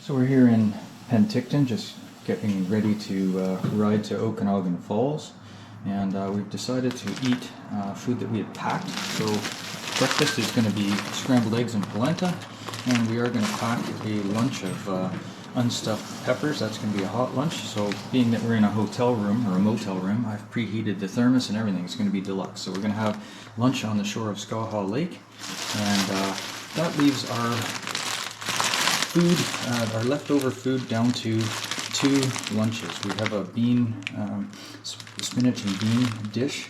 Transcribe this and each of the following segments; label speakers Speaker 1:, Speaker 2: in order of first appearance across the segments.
Speaker 1: So we're here in Penticton, just getting ready to ride to Okanagan Falls, and we've decided to eat food that we had packed. So breakfast is going to be scrambled eggs and polenta, and we are going to pack a lunch of unstuffed peppers. That's going to be a hot lunch. So being that we're in a hotel room or a motel room, I've preheated the thermos and everything. It's going to be deluxe. So we're going to have lunch on the shore of Skaha Lake, and that leaves our food, our leftover food, down to 2 lunches. We have a spinach and bean dish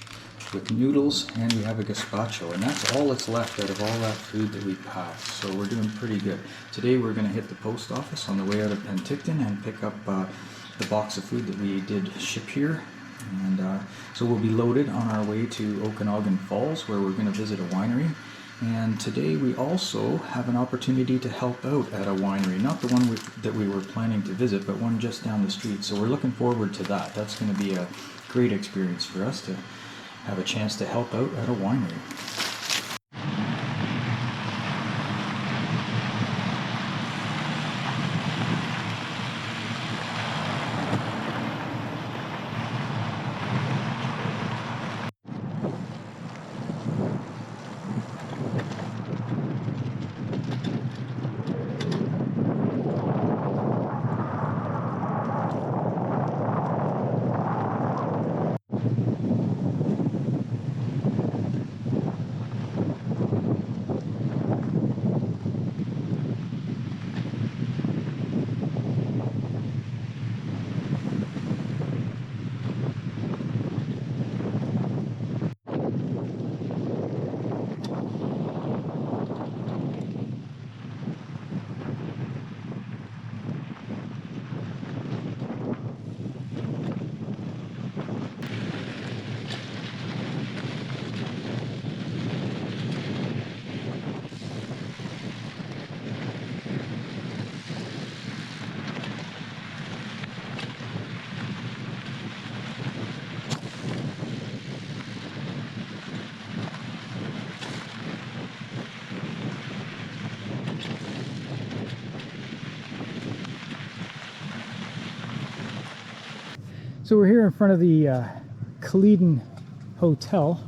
Speaker 1: with noodles, and we have a gazpacho, and that's all that's left out of all that food that we packed. So we're doing pretty good. Today we're going to hit the post office on the way out of Penticton and pick up the box of food that we did ship here. And so we'll be loaded on our way to Okanagan Falls, where we're going to visit a winery. And today we also have an opportunity to help out at a winery, not the one that we were planning to visit, but one just down the street. So we're looking forward to that. That's going to be a great experience for us to have a chance to help out at a winery. So we're here in front of the Kelidon Hotel,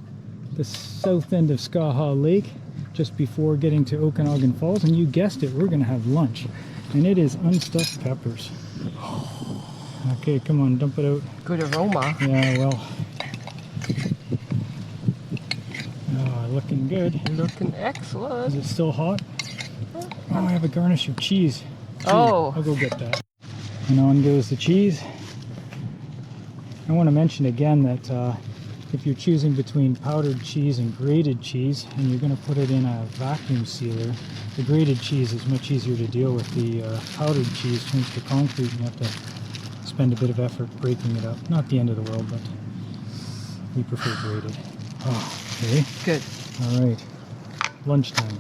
Speaker 1: the south end of Skaha Lake, just before getting to Okanagan Falls, and you guessed it, we're going to have lunch, and it is unstuffed peppers. Okay, come on, dump it out.
Speaker 2: Good aroma.
Speaker 1: Yeah, well. Oh, looking good.
Speaker 2: Looking excellent.
Speaker 1: Is it still hot? Oh, I have a garnish of cheese.
Speaker 2: Oh.
Speaker 1: I'll go get that. And on goes the cheese. I want to mention again that if you're choosing between powdered cheese and grated cheese, and you're going to put it in a vacuum sealer, the grated cheese is much easier to deal with. The powdered cheese turns to concrete, and you have to spend a bit of effort breaking it up. Not the end of the world, but we prefer grated. Oh, okay.
Speaker 2: Good.
Speaker 1: All right. Lunchtime.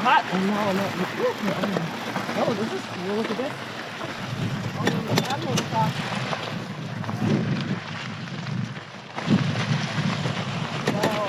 Speaker 2: hot. And now I'm not. Oh, this is cool. Look at this. Oh, the Admiral's clock. Wow.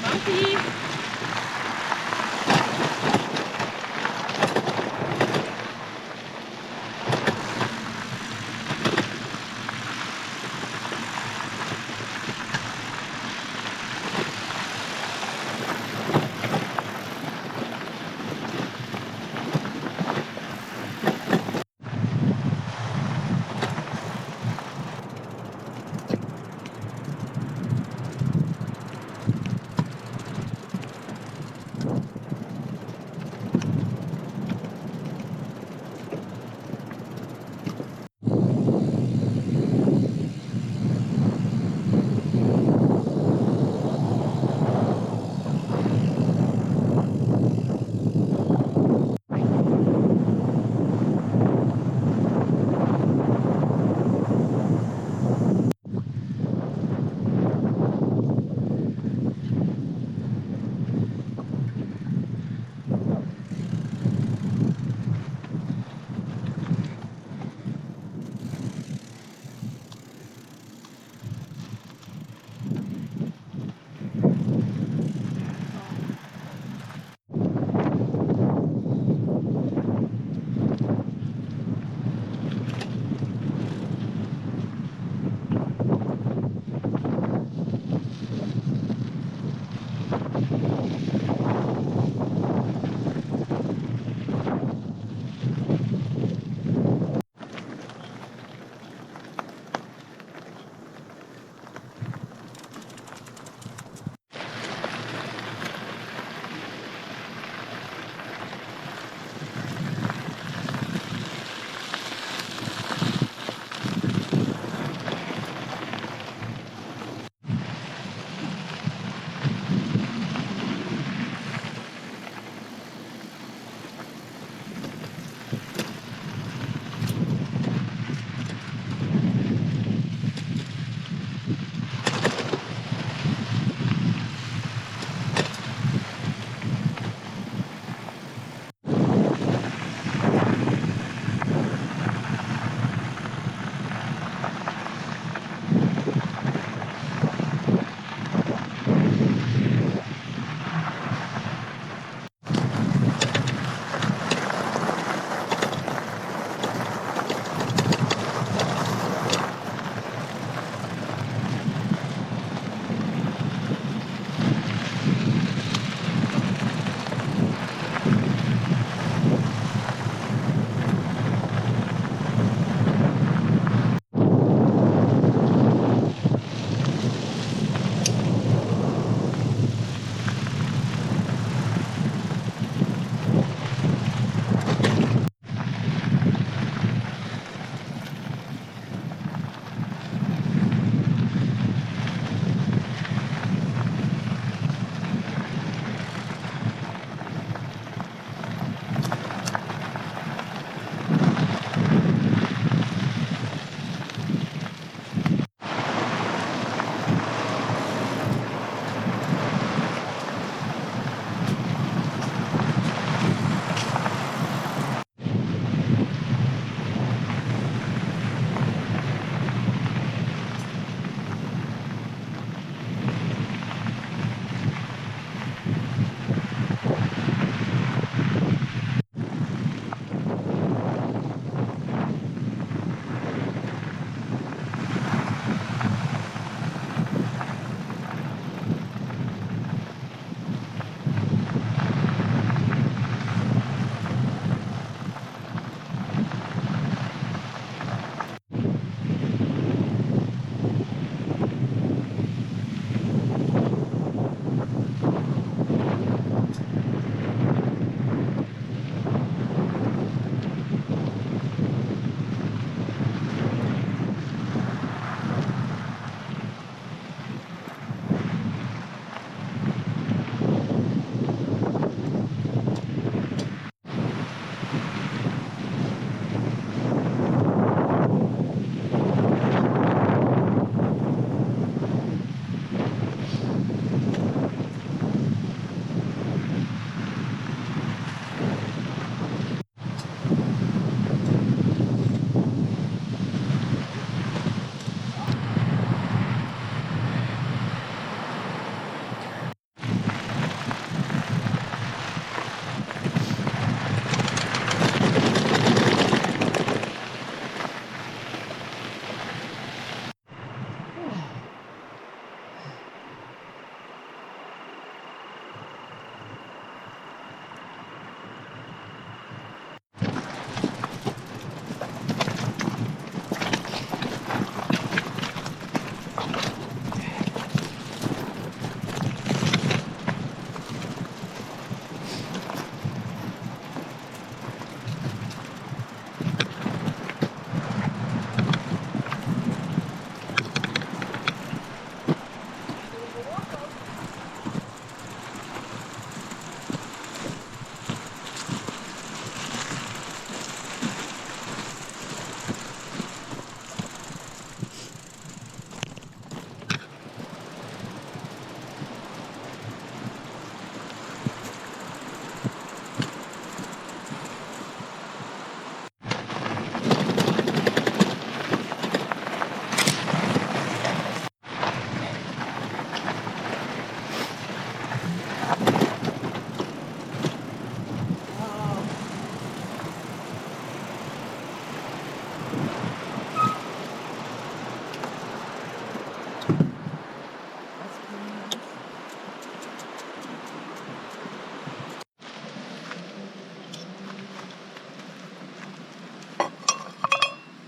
Speaker 2: Monkey.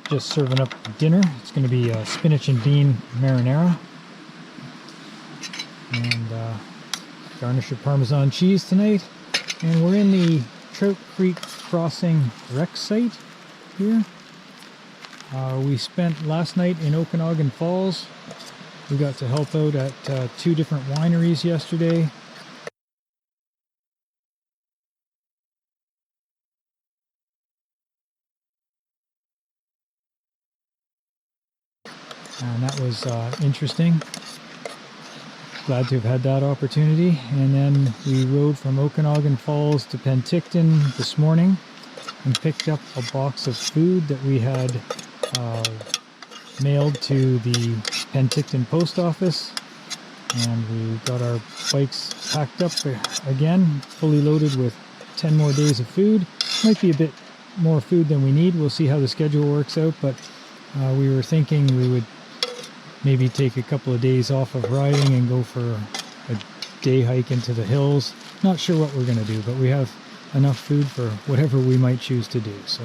Speaker 3: just serving up dinner. It's going to be spinach and bean marinara. And garnish with Parmesan cheese tonight. And we're in the Trout Creek Crossing rec site here. We spent last night in Okanagan Falls. We got to help out at 2 different wineries yesterday. And that was interesting. Glad to have had that opportunity. And then we rode from Okanagan Falls to Penticton this morning and picked up a box of food that we had mailed to the Penticton post office. And we got our bikes packed up again, fully loaded with 10 more days of food. Might be a bit more food than we need. We'll see how the schedule works out, but we were thinking we would maybe take a couple of days off of riding and go for a day hike into the hills. Not sure what we're going to do, but we have enough food for whatever we might choose to do, so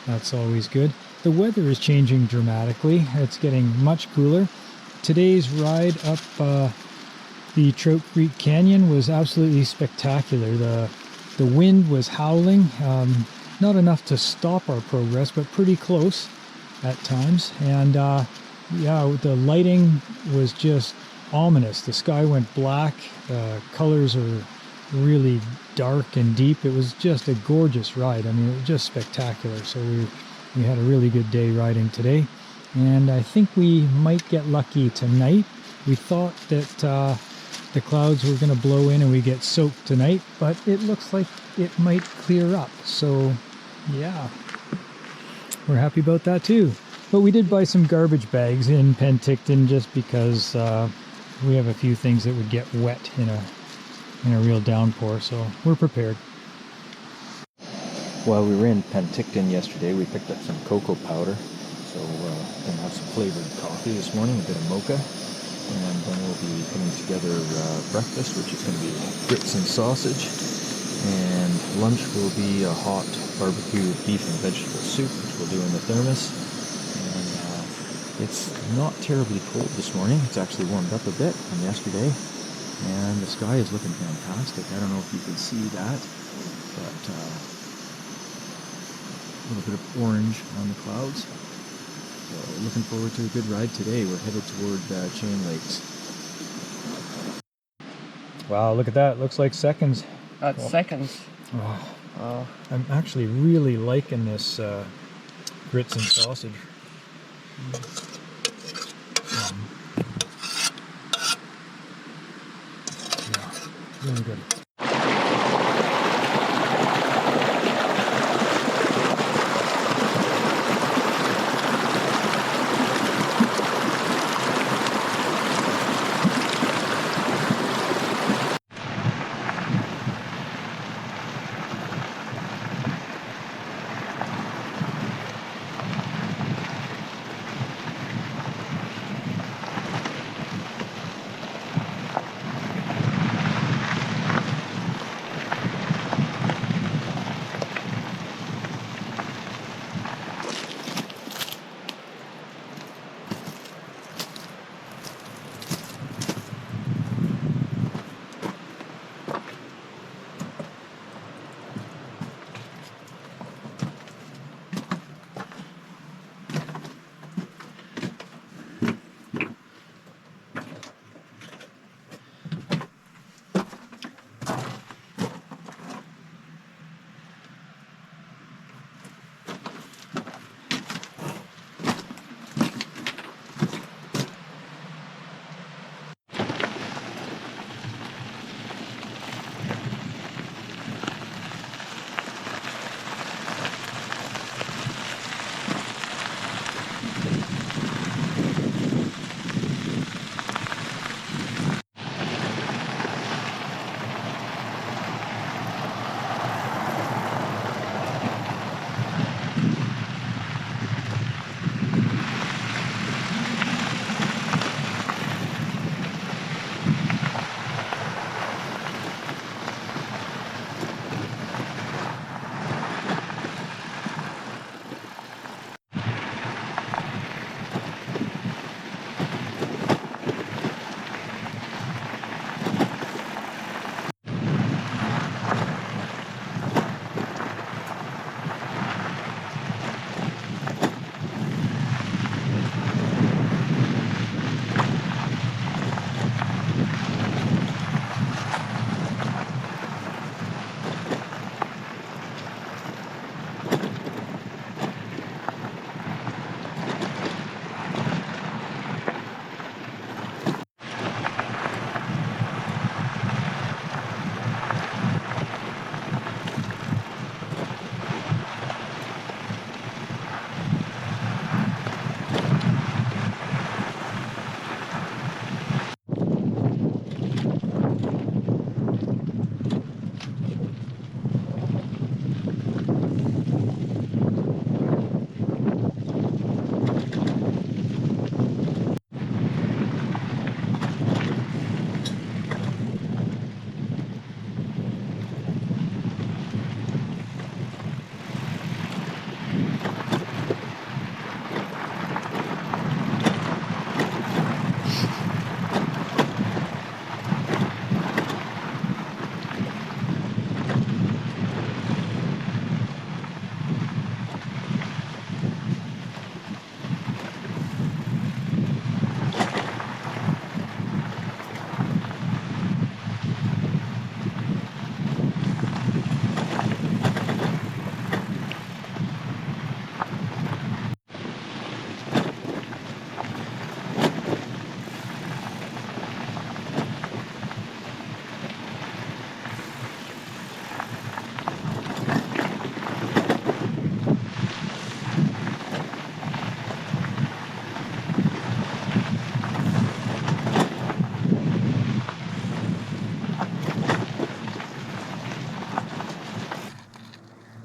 Speaker 3: that's always good. The weather is changing dramatically. It's getting much cooler. Today's ride up the Trout Creek Canyon was absolutely spectacular. The wind was howling, not enough to stop our progress, but pretty close at times. And yeah, the lighting was just ominous. The sky went black. The colors are really dark and deep. It was just a gorgeous ride. I mean, it was just spectacular. So we had a really good day riding today. And I think we might get lucky tonight. We thought that the clouds were going to blow in and we get soaked tonight, but it looks like it might clear up. So yeah, we're happy about that too. But we did buy some garbage bags in Penticton just because we have a few things that would get wet in a real downpour, so we're prepared.
Speaker 1: While we were in Penticton yesterday, we picked up some cocoa powder. So we're going to have some flavored coffee this morning, a bit of mocha. And then we'll be putting together breakfast, which is going to be grits and sausage. And lunch will be a hot barbecue beef and vegetable soup, which we'll do in the thermos. It's not terribly cold this morning. It's actually warmed up a bit from yesterday. And the sky is looking fantastic. I don't know if you can see that, but a little bit of orange on the clouds. So looking forward to a good ride today. We're headed toward Chain Lakes. Wow, look at that. Looks like seconds.
Speaker 2: That's seconds.
Speaker 3: Oh, I'm actually really liking this grits and sausage. Yeah, really good.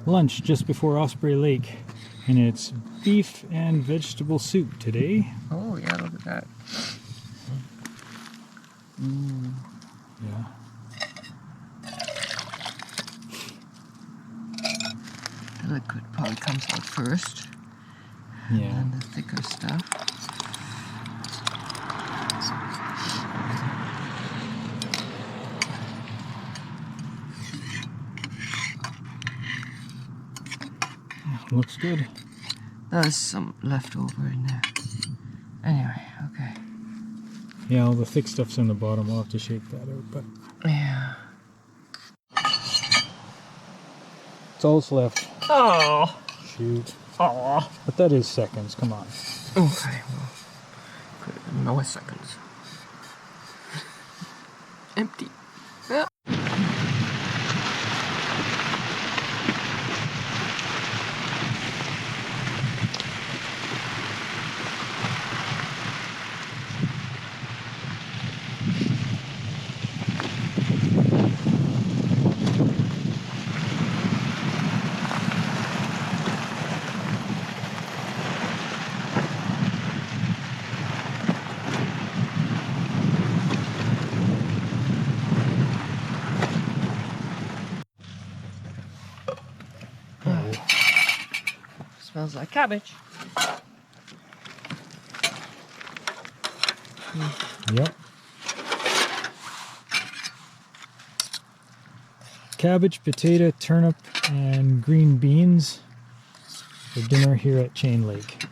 Speaker 3: lunch just before Osprey Lake, and it's beef and vegetable soup today.
Speaker 2: Oh yeah, look at that.
Speaker 3: Yeah.
Speaker 2: The liquid probably comes out first,
Speaker 3: Yeah.
Speaker 2: and the thicker stuff.
Speaker 3: Looks good.
Speaker 2: There's some leftover in there. Anyway, okay.
Speaker 3: Yeah, all the thick stuff's in the bottom. We'll have to shake that out, but
Speaker 2: Yeah.
Speaker 3: it's all that's left.
Speaker 2: Oh.
Speaker 3: Shoot.
Speaker 2: Oh.
Speaker 3: But that is seconds. Come on.
Speaker 2: Okay, well, put it in milliseconds. Empty. Yeah. Smells like cabbage.
Speaker 3: Yep. Cabbage, potato, turnip, and green beans for dinner here at Chain Lake.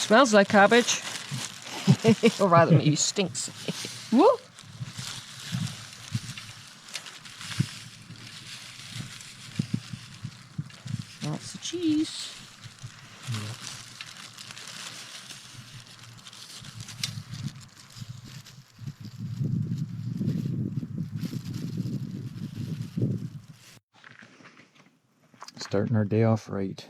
Speaker 2: Smells like cabbage. Or rather, maybe stinks. Woo! Lots of cheese.
Speaker 1: Starting our day off right.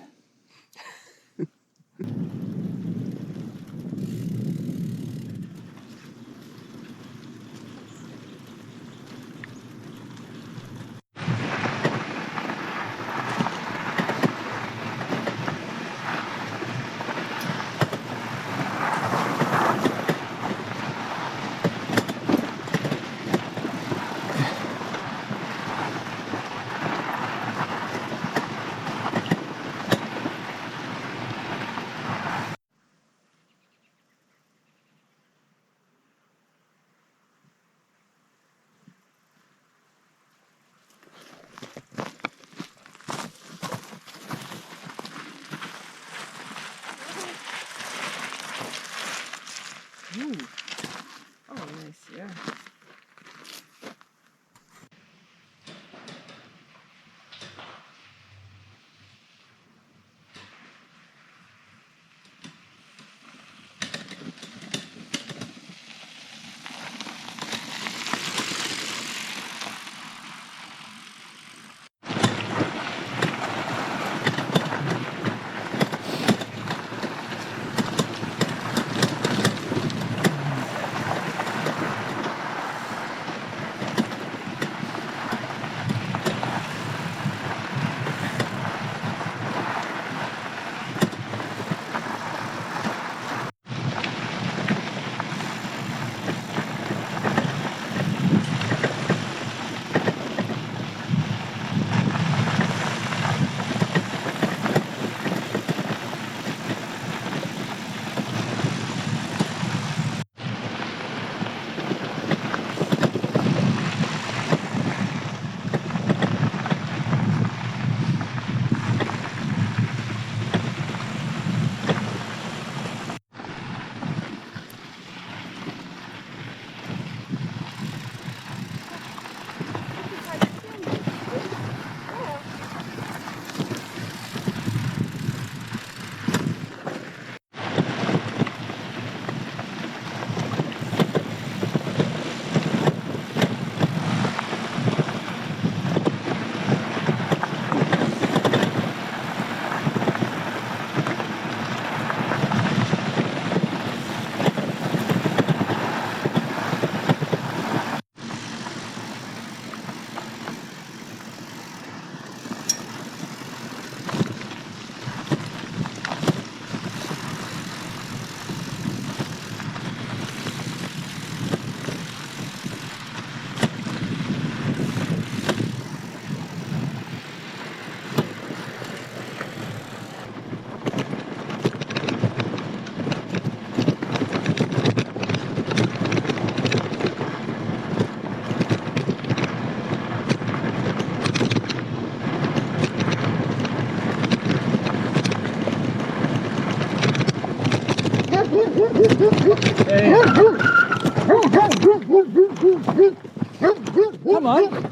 Speaker 3: Hey. Come on.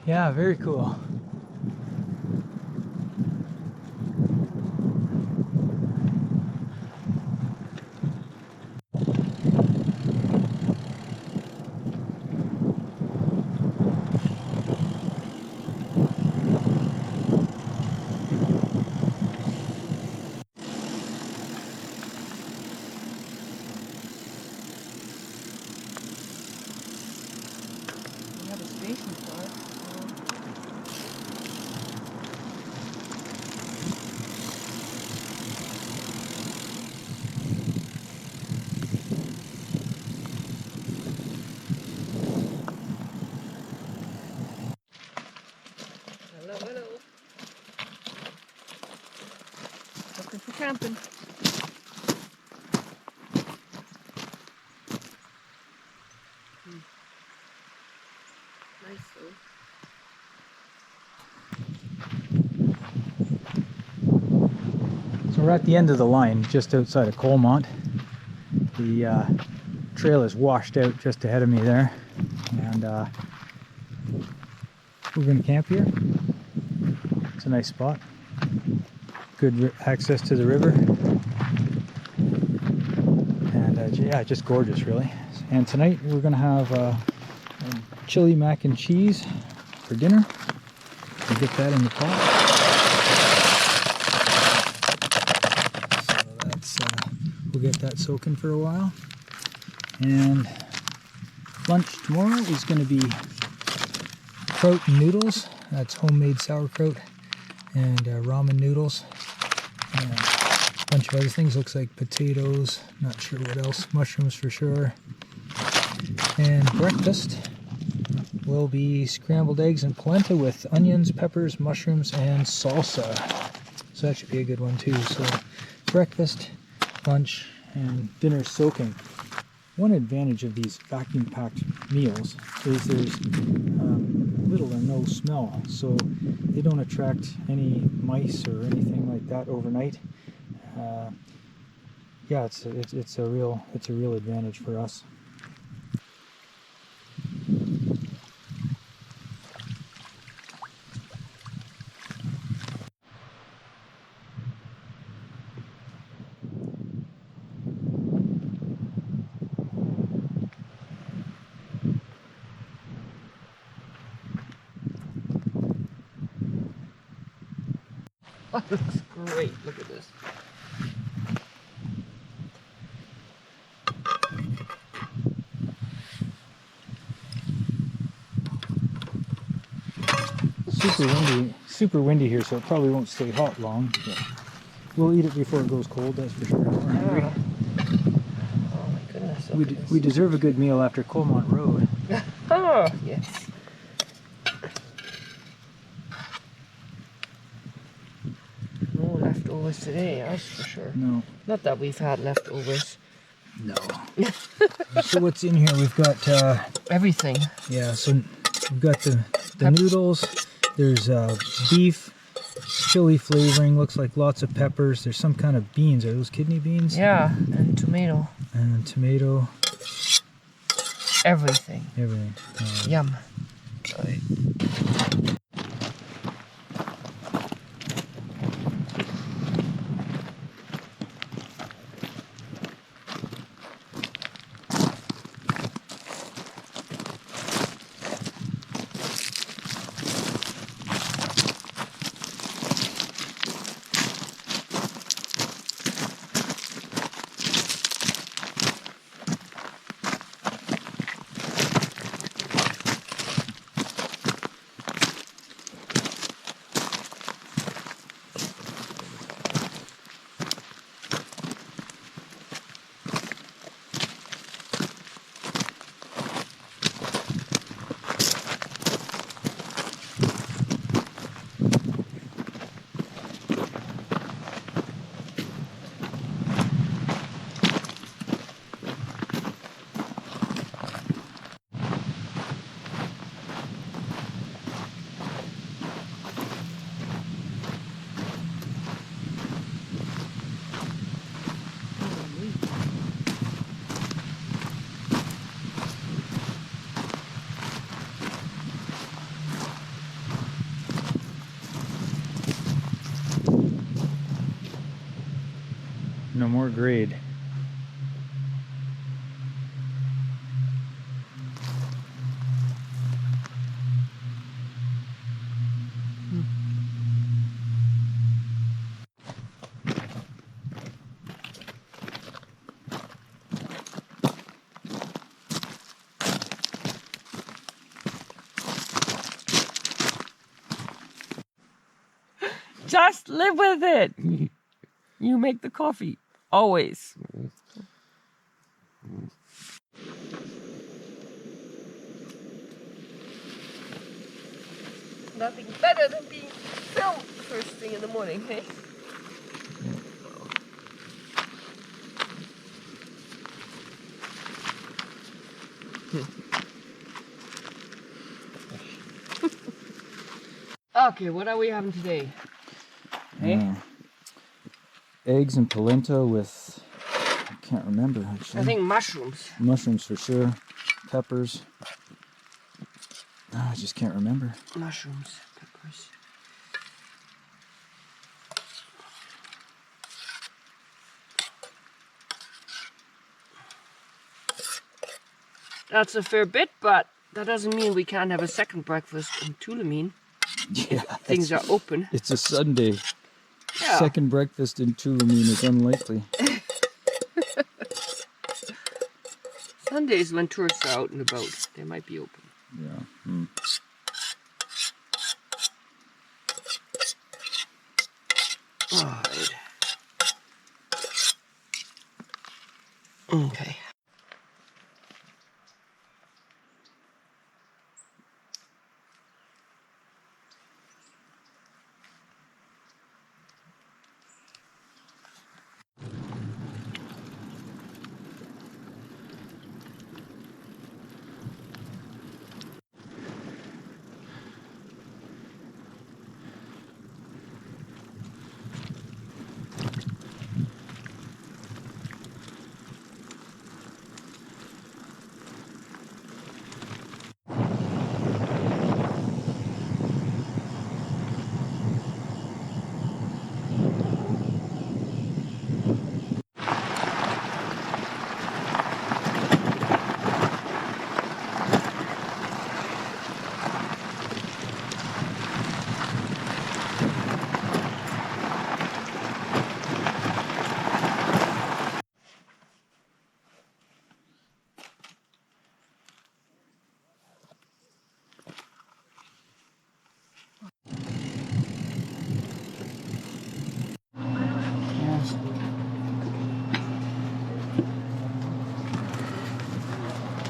Speaker 3: Yeah, very cool.
Speaker 2: We have a station for it. Hello, hello. Looking for camping. Nice though.
Speaker 3: So we're at the end of the line, just outside of Colmont. The trail is washed out just ahead of me there, and we're going to camp here. It's a nice spot. Good access to the river, and yeah, just gorgeous, really. And tonight we're going to have chili mac and cheese for dinner. We'll get that in the pot. So that's we'll get that soaking for a while. And lunch tomorrow is going to be kraut and noodles. That's homemade sauerkraut and ramen noodles. And a bunch of other things. Looks like potatoes. Not sure what else. Mushrooms for sure. And breakfast will be scrambled eggs and polenta with onions, peppers, mushrooms, and salsa. So that should be a good one too. So breakfast, lunch, and dinner soaking. One advantage of these vacuum packed meals is there's little or no smell, so they don't attract any mice or anything like that overnight. Yeah, it's a real advantage for us.
Speaker 2: That looks great. Look at this.
Speaker 3: Super windy here, so it probably won't stay hot long. But we'll eat it before it goes cold, that's for sure. We're hungry.
Speaker 2: Oh my goodness. Look at
Speaker 3: We
Speaker 2: this.
Speaker 3: deserve a good meal after Colmont Road.
Speaker 2: Oh, yes. No leftovers today, that's for sure.
Speaker 3: No.
Speaker 2: Not that we've had leftovers.
Speaker 3: No. So what's in here? We've got
Speaker 2: Everything.
Speaker 3: yeah. So we've got the noodles. There's beef, chili flavoring. Looks like lots of peppers. There's some kind of beans. Are those kidney beans?
Speaker 2: Yeah, and tomato.
Speaker 3: And tomato.
Speaker 2: Everything.
Speaker 3: Everything.
Speaker 2: Yum.
Speaker 1: No more grade.
Speaker 2: Just live with it. You make the coffee. Always. Nothing better than being filmed first thing in the morning, hey? Okay, what are we having today? Hey?
Speaker 1: Eggs and polenta with, I can't remember actually.
Speaker 2: I think mushrooms.
Speaker 1: Mushrooms for sure. Peppers. I just can't remember.
Speaker 2: Mushrooms, peppers. That's a fair bit, but that doesn't mean we can't have a second breakfast in Tulameen.
Speaker 1: Yeah.
Speaker 2: Things are open.
Speaker 1: It's a Sunday.
Speaker 2: Yeah.
Speaker 1: Second breakfast in Tulameen is unlikely.
Speaker 2: Sundays when tourists are out and about, they might be open.
Speaker 1: Yeah.
Speaker 2: Alright. Okay.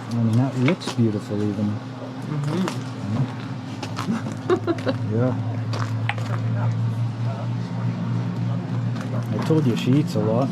Speaker 1: I mean, that looks beautiful even. Yeah. I told you she eats a lot.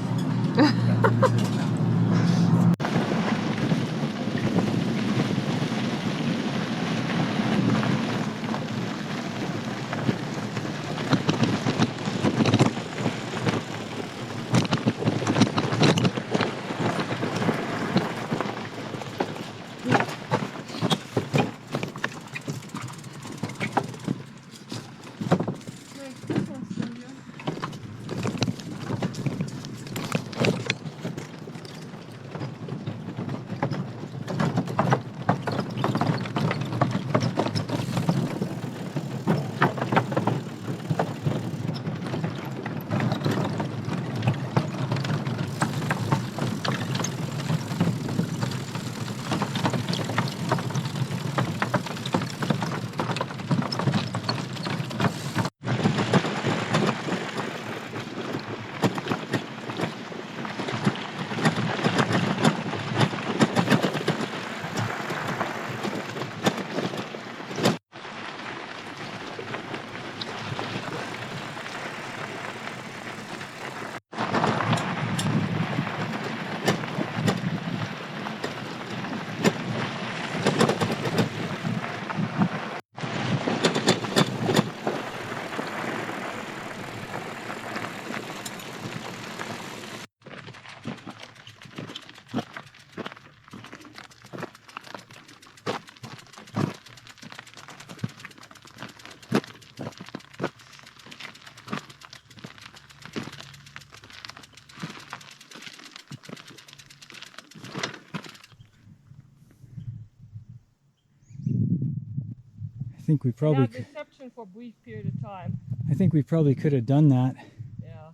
Speaker 3: think we probably
Speaker 2: Yeah, deception for a brief period of time.
Speaker 3: I think we probably could have done that.
Speaker 2: Yeah.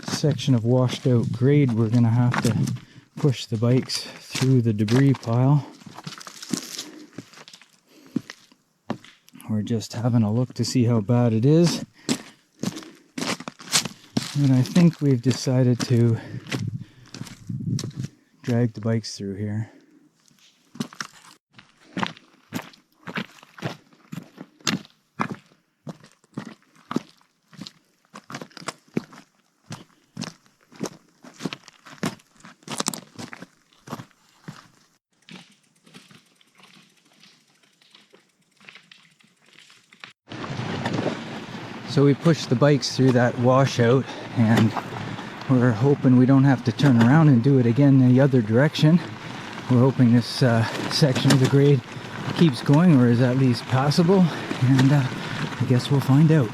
Speaker 3: Section of washed out grade, we're gonna have to push the bikes through the debris pile. We're just having a look to see how bad it is, and I think we've decided to drag the bikes through here. So we pushed the bikes through that washout, and we're hoping we don't have to turn around and do it again in the other direction. We're hoping this section of the grade keeps going, or is at least passable, and I guess we'll find out.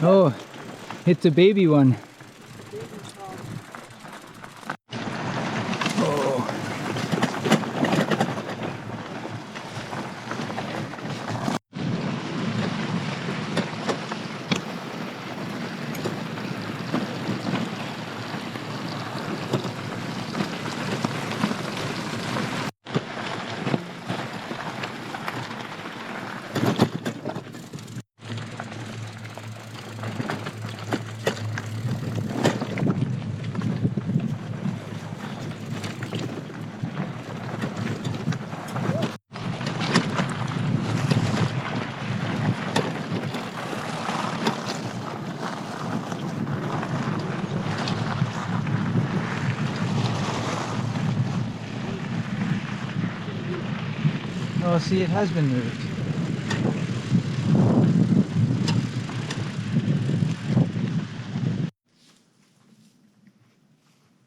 Speaker 3: Oh, it's a baby one.
Speaker 1: Oh, see, it has been moved.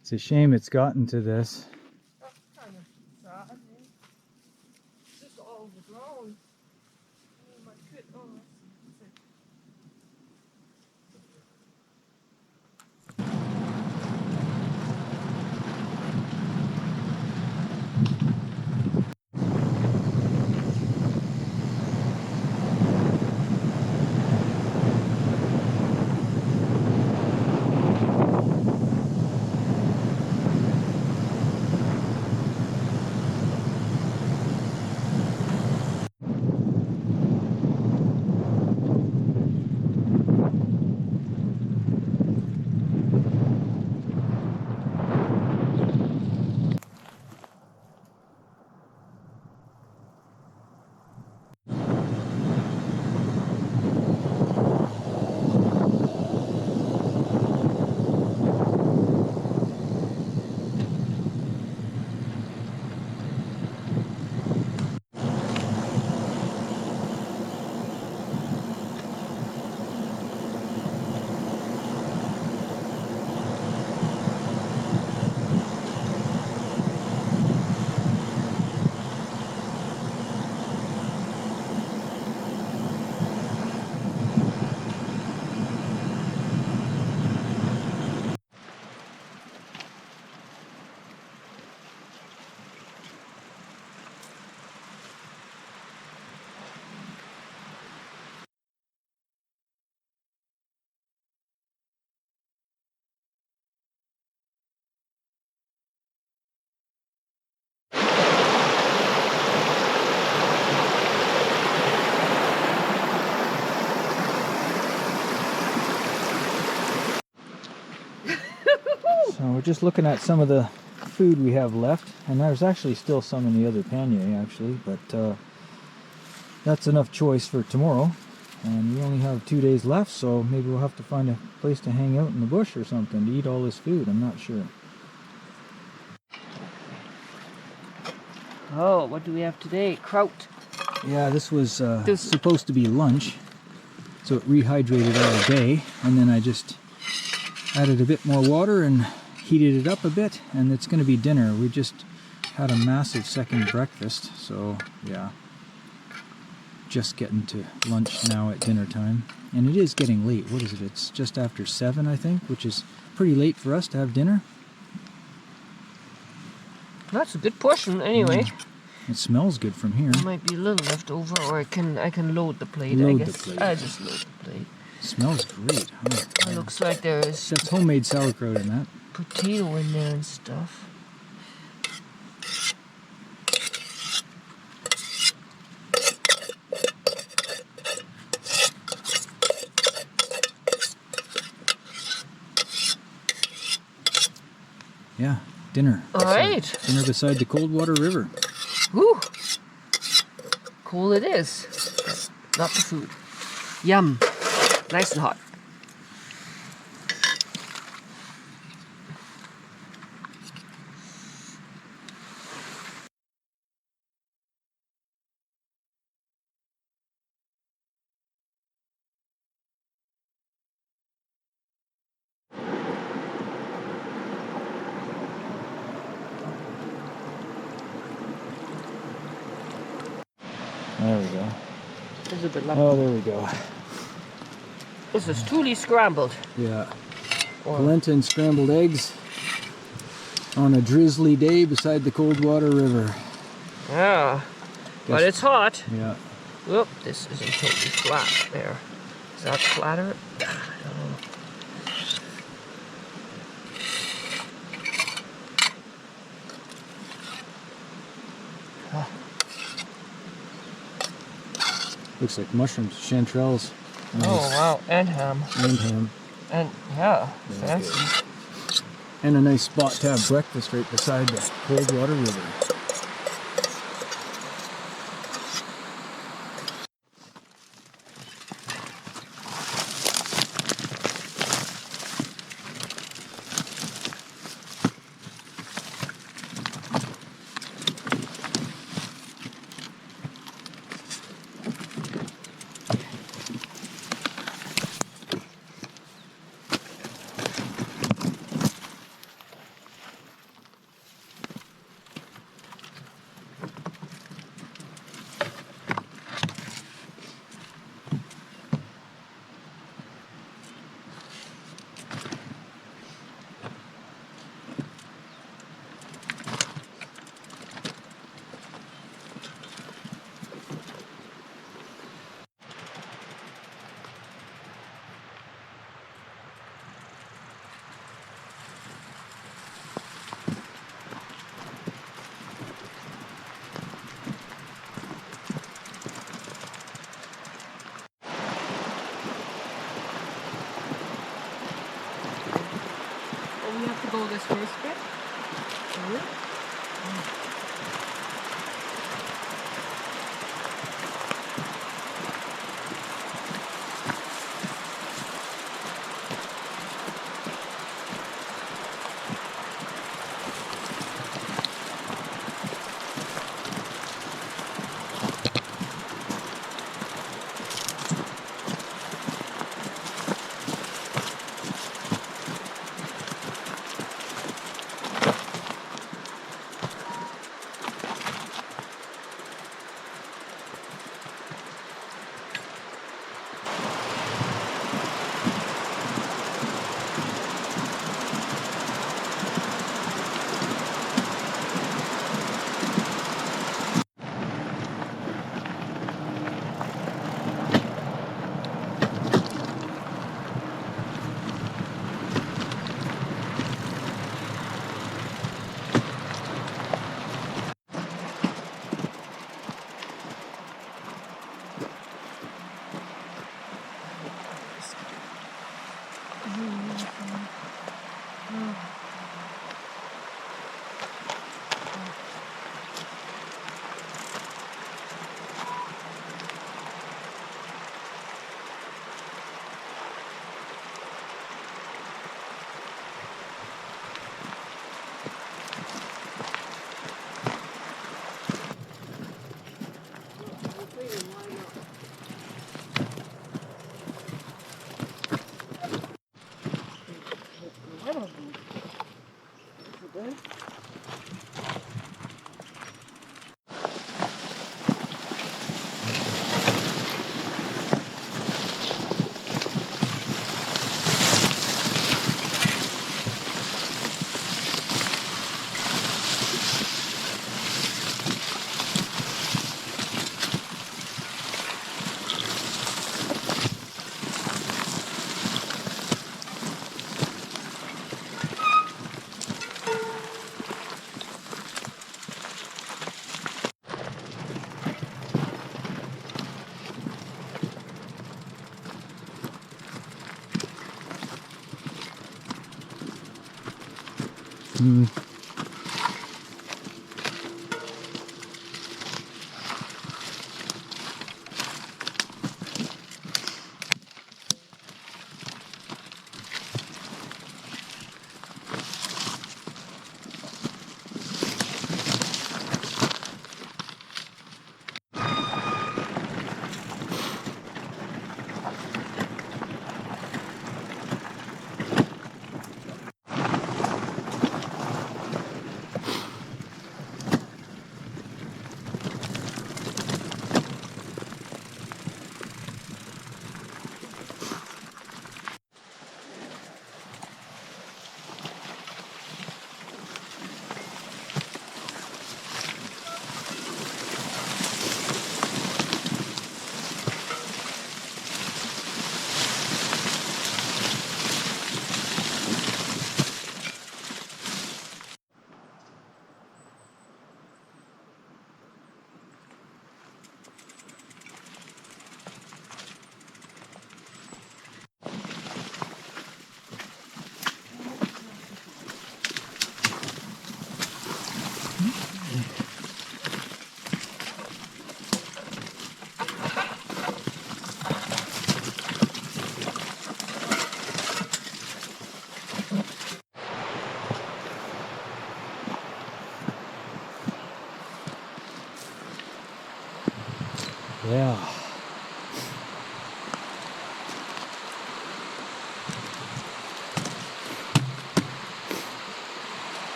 Speaker 1: It's a shame it's gotten to this.
Speaker 2: That's kind of sad, eh? It's just all overgrown. Oh my goodness. Oh, that's it.
Speaker 1: So we're just looking at some of the food we have left, and there's actually still some in the other pannier actually, but that's enough choice for tomorrow. And we only have 2 days left, so maybe we'll have to find a place to hang out in the bush or something to eat all this food. I'm not sure.
Speaker 2: Oh, what do we have today? Kraut.
Speaker 1: Yeah, this was supposed to be lunch, so it rehydrated all day, and then I just added a bit more water and heated it up a bit, and it's going to be dinner. We just had a massive second breakfast, so yeah, just getting to lunch now at dinner time. And it is getting late. What is it? It's just after 7, I think, which is pretty late for us to have dinner.
Speaker 2: That's a good portion anyway.
Speaker 1: It smells good from here.
Speaker 2: There might be a little left over, or I can load the plate.
Speaker 1: Load
Speaker 2: I
Speaker 1: the
Speaker 2: guess
Speaker 1: plate.
Speaker 2: I just load the plate.
Speaker 1: It smells great. Huh?
Speaker 2: It looks like there is
Speaker 1: That's homemade sauerkraut in that.
Speaker 2: potato in there and stuff.
Speaker 1: Yeah, dinner.
Speaker 2: All right.
Speaker 1: Dinner beside the Coldwater River.
Speaker 2: Whew. Cool it is. Not the food. Yum. Nice and hot.
Speaker 1: There we go.
Speaker 2: There's a bit left.
Speaker 1: Oh, there we go.
Speaker 2: This is truly scrambled.
Speaker 1: Yeah.
Speaker 2: Or
Speaker 1: Polenta and scrambled eggs on a drizzly day beside the Coldwater River.
Speaker 2: yeah. But
Speaker 1: Guess-
Speaker 2: it's hot.
Speaker 1: Yeah.
Speaker 2: Whoop, this isn't totally flat there. Does that flatter it? I don't know.
Speaker 1: Looks like mushrooms, chanterelles.
Speaker 2: Oh wow, and ham.
Speaker 1: And ham.
Speaker 2: And yeah,
Speaker 1: Yeah,
Speaker 2: fancy.
Speaker 1: And a nice spot to have breakfast right beside the Coldwater River.
Speaker 2: Oh, this first bit? Really?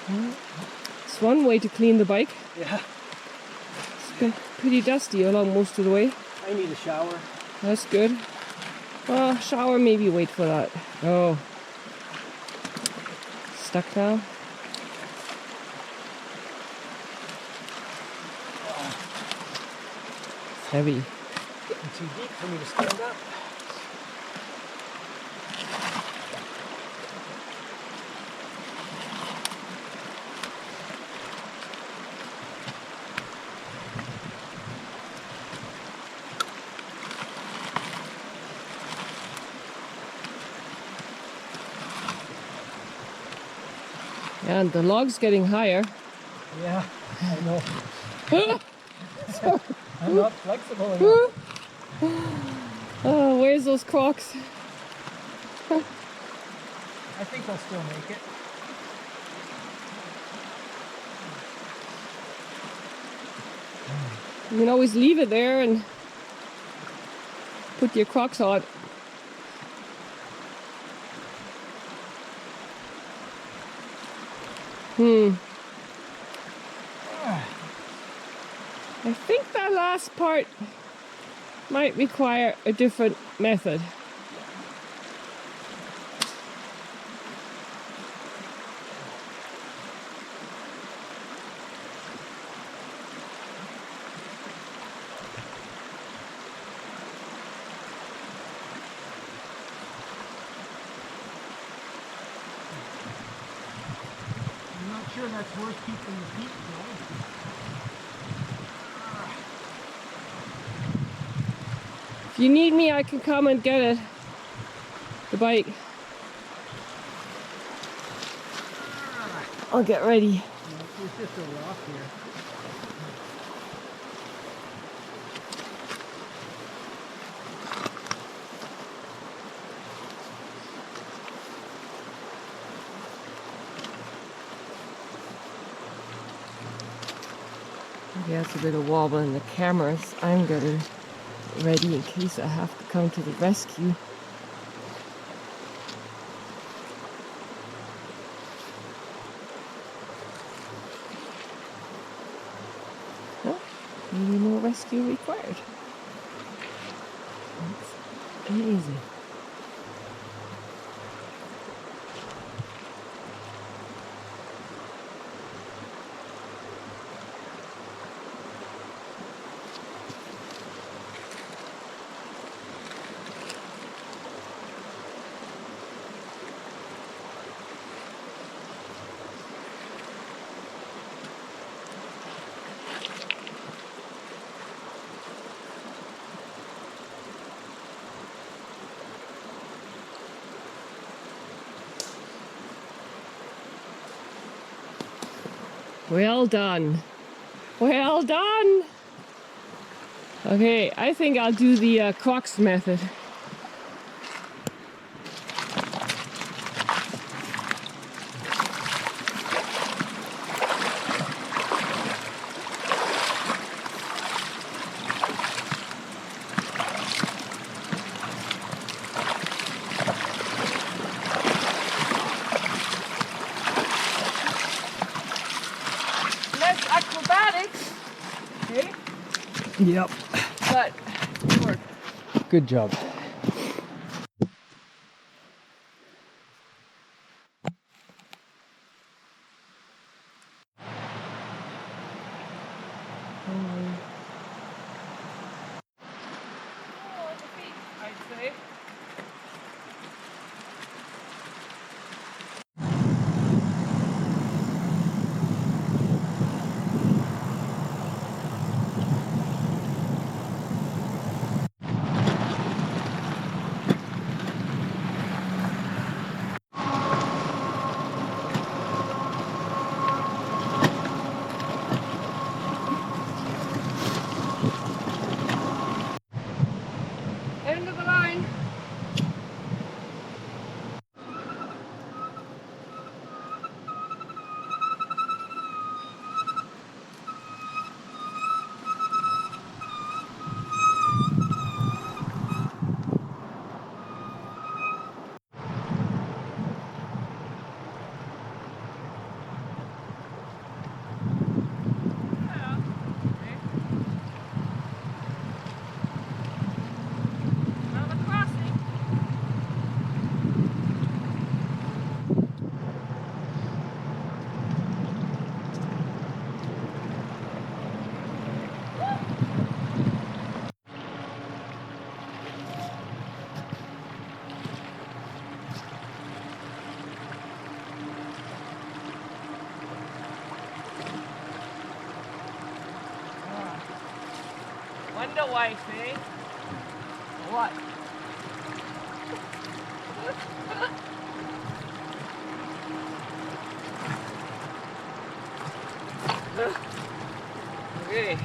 Speaker 2: It's one way to clean the bike.
Speaker 3: Yeah.
Speaker 2: It's been pretty dusty along most of the way.
Speaker 3: I need a shower.
Speaker 2: That's good. Well, shower, maybe wait for that. Oh. Stuck now? It's heavy.
Speaker 3: Getting too deep for me to stand up.
Speaker 2: And the log's getting higher.
Speaker 3: Yeah, I know. I'm not flexible enough.
Speaker 2: Oh, where's those Crocs?
Speaker 3: I think I'll still make it.
Speaker 2: You can always leave it there and put your Crocs on. I think that last part might require a different method.
Speaker 3: I'm not sure that's worth keeping the feet going.
Speaker 2: If you need me, I can come and get it. The bike. I'll get ready.
Speaker 3: There's just a rock here.
Speaker 2: Yeah, it's a bit of wobble in the cameras. I'm getting ready in case I have to come to the rescue. Oh, maybe no rescue required. That's amazing. Well done. Well done. Okay, I think I'll do the Crocs method. Less acrobatics, okay?
Speaker 3: Yep.
Speaker 2: But it worked.
Speaker 3: Good job.
Speaker 2: I'd say. find a wife, eh? What? Okay.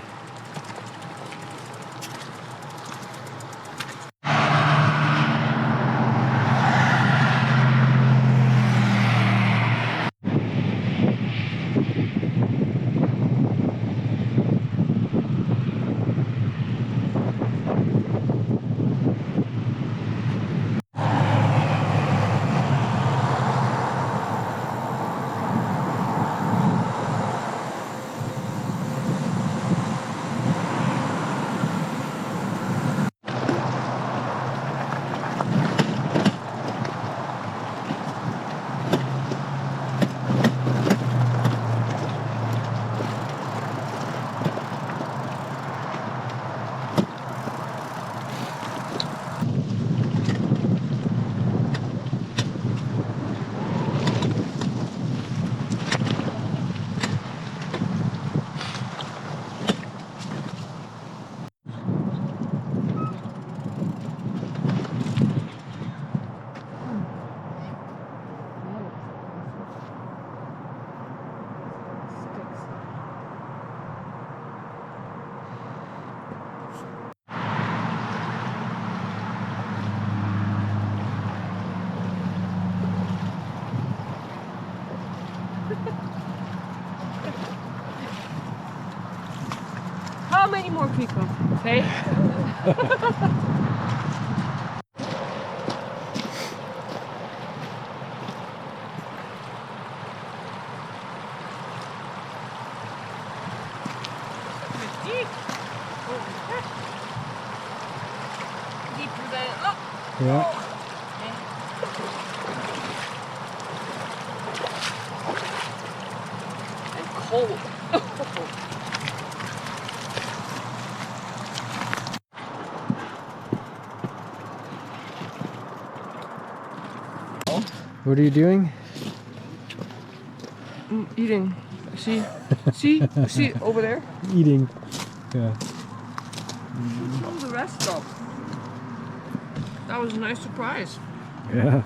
Speaker 2: How many more people? Okay. Deep. Deeper than it looks.
Speaker 3: Yeah.
Speaker 2: And cold.
Speaker 4: What are you doing?
Speaker 2: Eating. See over there?
Speaker 3: Eating. Yeah.
Speaker 2: Show the rest up. That was a nice surprise.
Speaker 3: Yeah.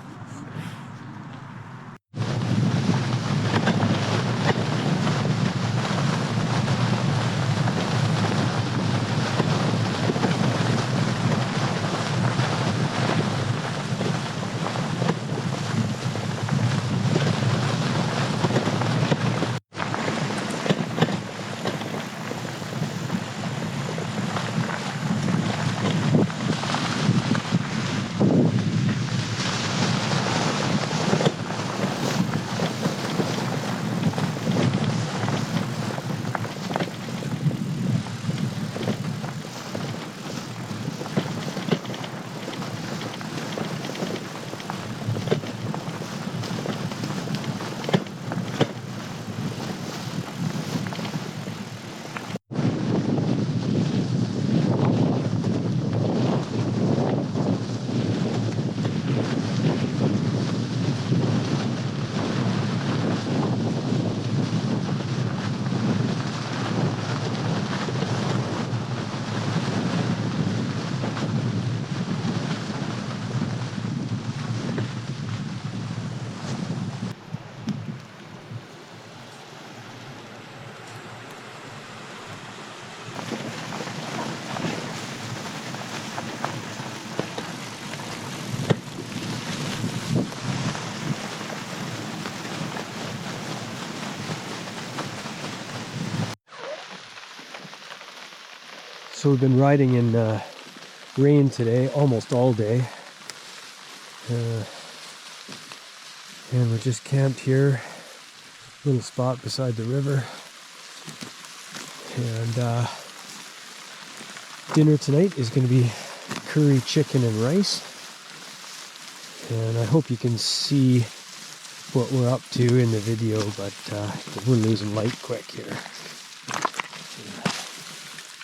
Speaker 4: So we've been riding in rain today, almost all day. And we're just camped here, little spot beside the river. And dinner tonight is going to be curry chicken and rice. And I hope you can see what we're up to in the video, but we're losing light quick here.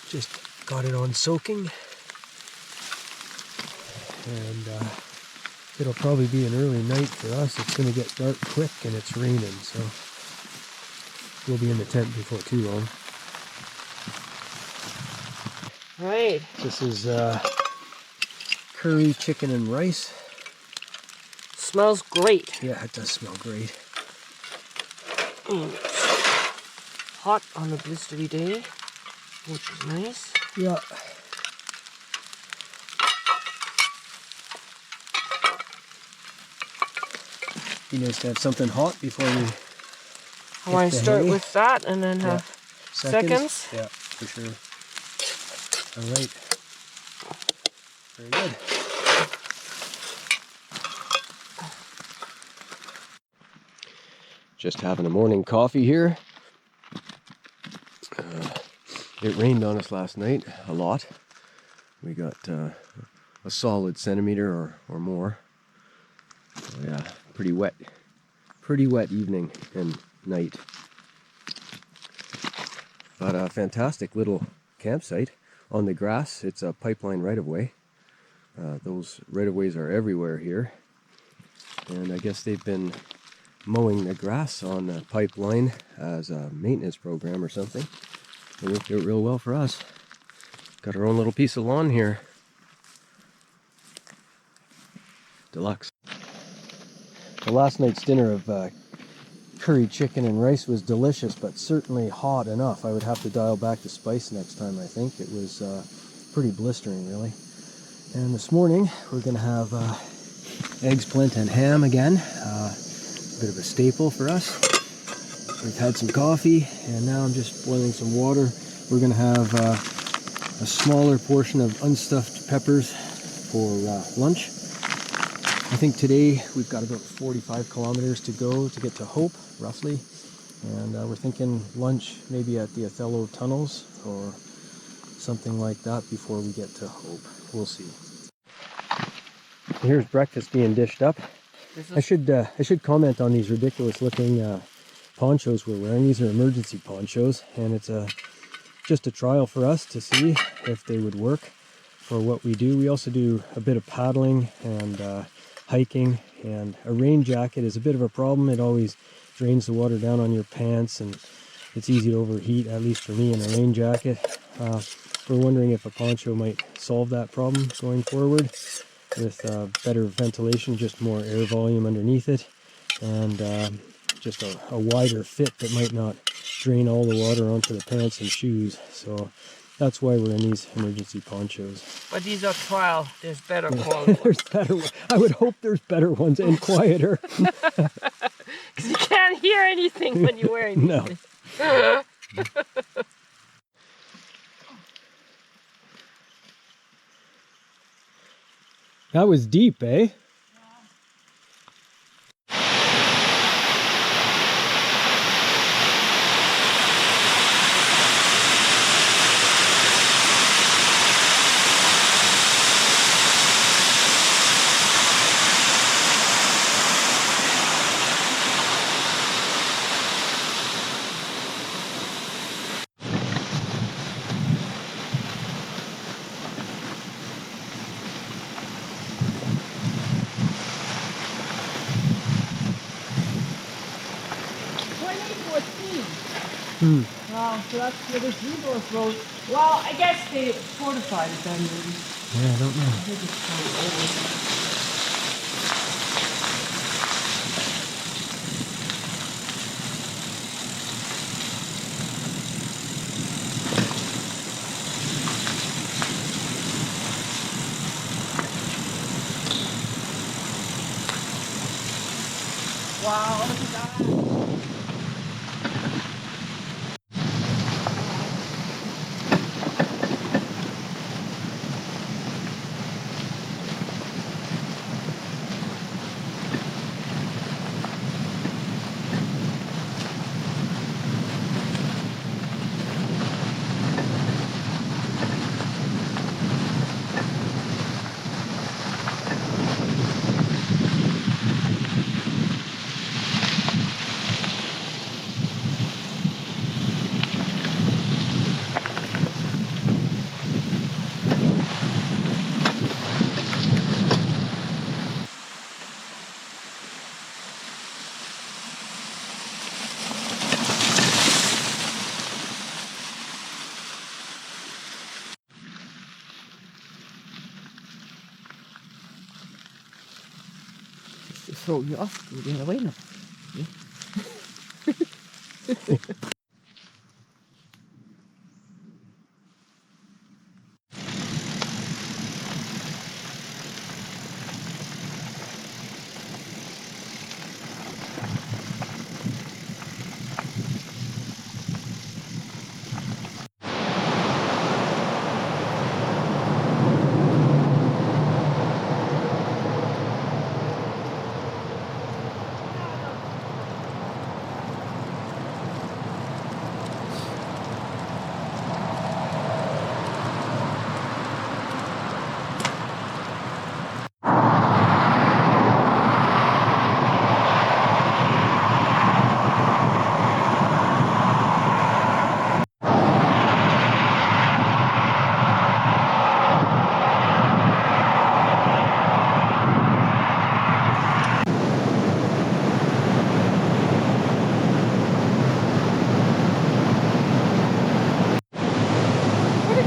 Speaker 4: Just got it on soaking, and it'll probably be an early night for us. It's going to get dark quick and it's raining, so we'll be in the tent before too long.
Speaker 2: Right.
Speaker 4: This is curry chicken and rice.
Speaker 2: Smells great.
Speaker 4: Yeah, it does smell great.
Speaker 2: And it's hot on a blistery day, which is nice.
Speaker 4: Yeah. Be nice to have something hot before we
Speaker 2: I want
Speaker 4: the
Speaker 2: to start
Speaker 4: hay.
Speaker 2: with that and then have seconds.
Speaker 4: Yeah, for sure. All right. Very good. Just having a morning coffee here. It rained on us last night a lot. We got a solid centimeter or more. So yeah, pretty wet evening and night. But a fantastic little campsite on the grass. It's a pipeline right-of-way. Those right-of-ways are everywhere here. And I guess they've been mowing the grass on the pipeline as a maintenance program or something. It worked out real well for us. Got our own little piece of lawn here. Deluxe. The last night's dinner of curry chicken and rice was delicious, but certainly hot enough. I would have to dial back the spice next time, I think. It was pretty blistering, really. And this morning, we're going to have eggs, splint, and ham again. A bit of a staple for us. We've had some coffee, and now I'm just boiling some water. We're going to have a smaller portion of unstuffed peppers for lunch. I think today we've got about 45 kilometers to go to get to Hope, roughly. And we're thinking lunch maybe at the Othello Tunnels or something like that before we get to Hope. We'll see. Here's breakfast being dished up. I should comment on these ridiculous looking ponchos we're wearing. These are emergency ponchos, and it's just a trial for us to see if they would work for what we do. We also do a bit of paddling and hiking, and a rain jacket is a bit of a problem. It always drains the water down on your pants, and it's easy to overheat, at least for me, in a rain jacket. We're wondering if a poncho might solve that problem going forward with better ventilation, just more air volume underneath it, and just a wider fit that might not drain all the water onto the pants and shoes. So that's why we're in these emergency ponchos.
Speaker 2: But these are trial. There's better quality.
Speaker 4: There's better. I would hope there's better ones and quieter.
Speaker 2: Because you can't hear anything when you're wearing these.
Speaker 4: No. That was deep, eh?
Speaker 2: Wow, so that's where this resource road. Well, I guess they fortified it then, maybe.
Speaker 4: Yeah, I don't know.
Speaker 2: I think it's kind of old. Wow, look at that. throw you off. You're getting away now.